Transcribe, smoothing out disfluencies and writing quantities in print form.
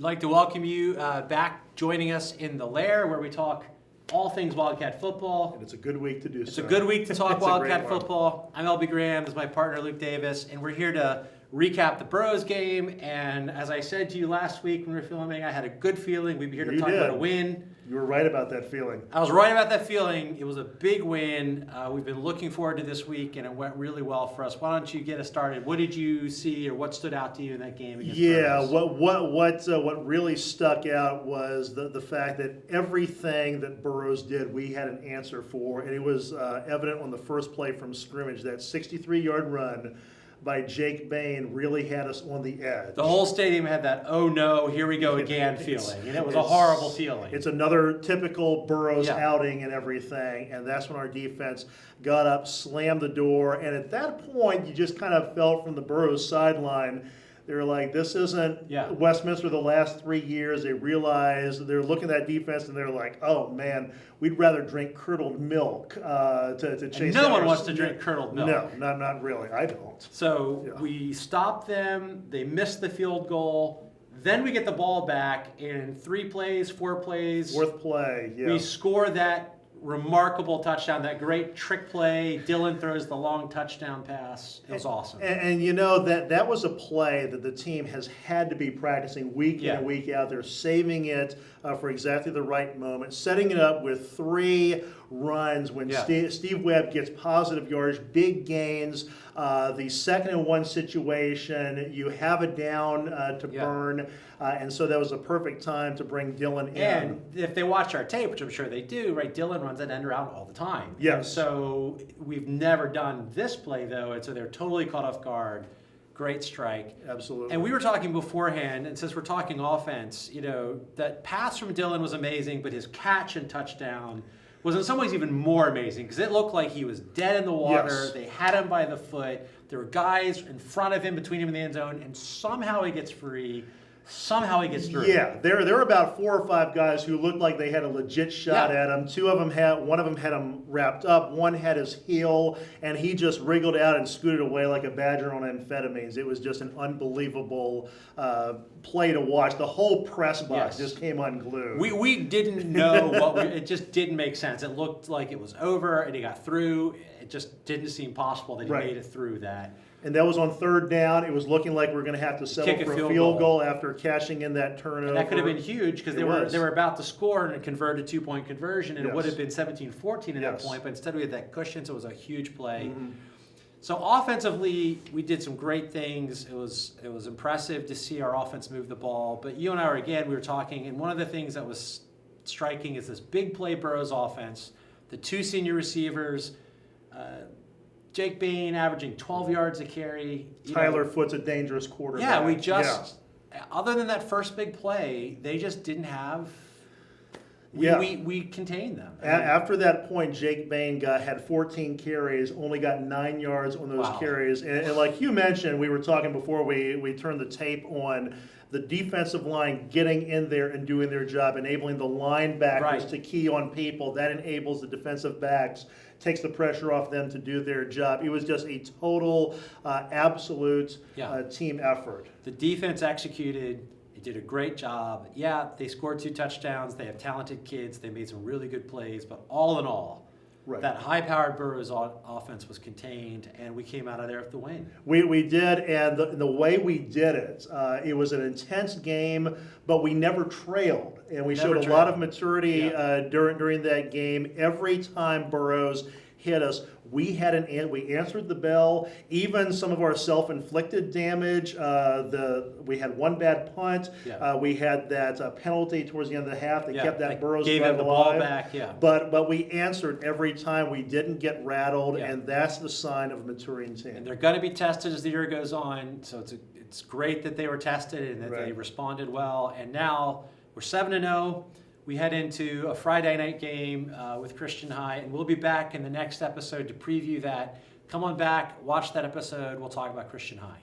We'd like to welcome you back joining us in the Lair, where we talk all things Wildcat football. And it's a good week to do so. It's a good week to talk Wildcat football. I'm LB Graham. This is my partner, Luke Davis, and we're here to recap the Burroughs game. And as I said to you last week when we were filming, I had a good feeling we'd be here to talk about a win. You were right about that feeling. I was right about that feeling. It was a big win. We've been looking forward to this week, and it went really well for us. Why don't you get us started? What did you see, or what stood out to you in that game against Burroughs? What really stuck out was the fact that everything that Burroughs did, we had an answer for, and it was evident on the first play from scrimmage. That 63-yard run by Jake Bain really had us on the edge. The whole stadium had that, oh no, here we go again feeling, and it was a horrible feeling. It's another typical Burroughs outing and everything, and that's when our defense got up, slammed the door, and at that point, you just kind of felt from the Burroughs sideline, they were like, this isn't Westminster the last 3 years. They realized, they're looking at that defense and they're like, oh man, we'd rather drink curdled milk to chase. And no one wants to drink curdled milk. No, not really. I don't. So we stopped them. They missed the field goal. Then we get the ball back in 4 plays. Fourth play, We score that remarkable touchdown, that great trick play. Dylan throws the long touchdown pass. It was awesome. And you know, that was a play that the team has had to be practicing week in and week out. They're saving it for exactly the right moment, setting it up with 3 runs when Steve Webb gets positive yardage, big gains. The 2nd and 1 situation, you have it down to burn. And so that was a perfect time to bring Dylan in. And if they watch our tape, which I'm sure they do, right, Dylan runs that end around all the time. Yes. And so we've never done this play, though, and so they're totally caught off guard. Great strike. Absolutely. And we were talking beforehand, and since we're talking offense, you know, that pass from Dylan was amazing, but his catch and touchdown was in some ways even more amazing because it looked like he was dead in the water. Yes. They had him by the foot. There were guys in front of him, between him and the end zone, and somehow he gets free. Somehow he gets through. Yeah, there were about 4 or 5 guys who looked like they had a legit shot at him. One of them had him wrapped up. One had his heel, and he just wriggled out and scooted away like a badger on amphetamines. It was just an unbelievable play to watch. The whole press box just came unglued. We didn't know it just didn't make sense. It looked like it was over, and he got through. It just didn't seem possible that he made it through that. And that was on 3rd down. It was looking like we were going to have to settle for a field goal after cashing in that turnover. And that could have been huge because they were about to score and convert a 2-point conversion, and it would have been 17-14 at that point. But instead we had that cushion, so it was a huge play. So offensively, we did some great things. It was impressive to see our offense move the ball. But you and I we were talking, and one of the things that was striking is this big play Burroughs offense. The 2 senior receivers. Jake Bain averaging 12 yards a carry. Tyler Foote's a dangerous quarterback. Yeah, other than that first big play, they just didn't have. We contained them. After that point, Jake Bain had 14 carries, only got 9 yards on those carries. And like you mentioned, we were talking before we turned the tape on, the defensive line getting in there and doing their job, enabling the linebackers to key on people. That enables the defensive backs, takes the pressure off them to do their job. It was just a total, absolute team effort. The defense executed. It did a great job. Yeah, they scored 2 touchdowns. They have talented kids. They made some really good plays. But all in all, that high-powered Burroughs offense was contained, and we came out of there with the win. We did, and the way we did it, it was an intense game, but we never trailed. And we showed a lot of maturity during that game. Every time Burroughs hit us, we answered the bell. Even some of our self-inflicted damage. We had 1 bad punt. We had that penalty towards the end of the half that kept that Burroughs gave drive him the alive. ball back. But we answered every time. We didn't get rattled, and that's the sign of a maturing team. And they're going to be tested as the year goes on. So it's great that they were tested and that they responded well. And now we're 7-0. We head into a Friday night game with Christian High, and we'll be back in the next episode to preview that. Come on back, watch that episode. We'll talk about Christian High.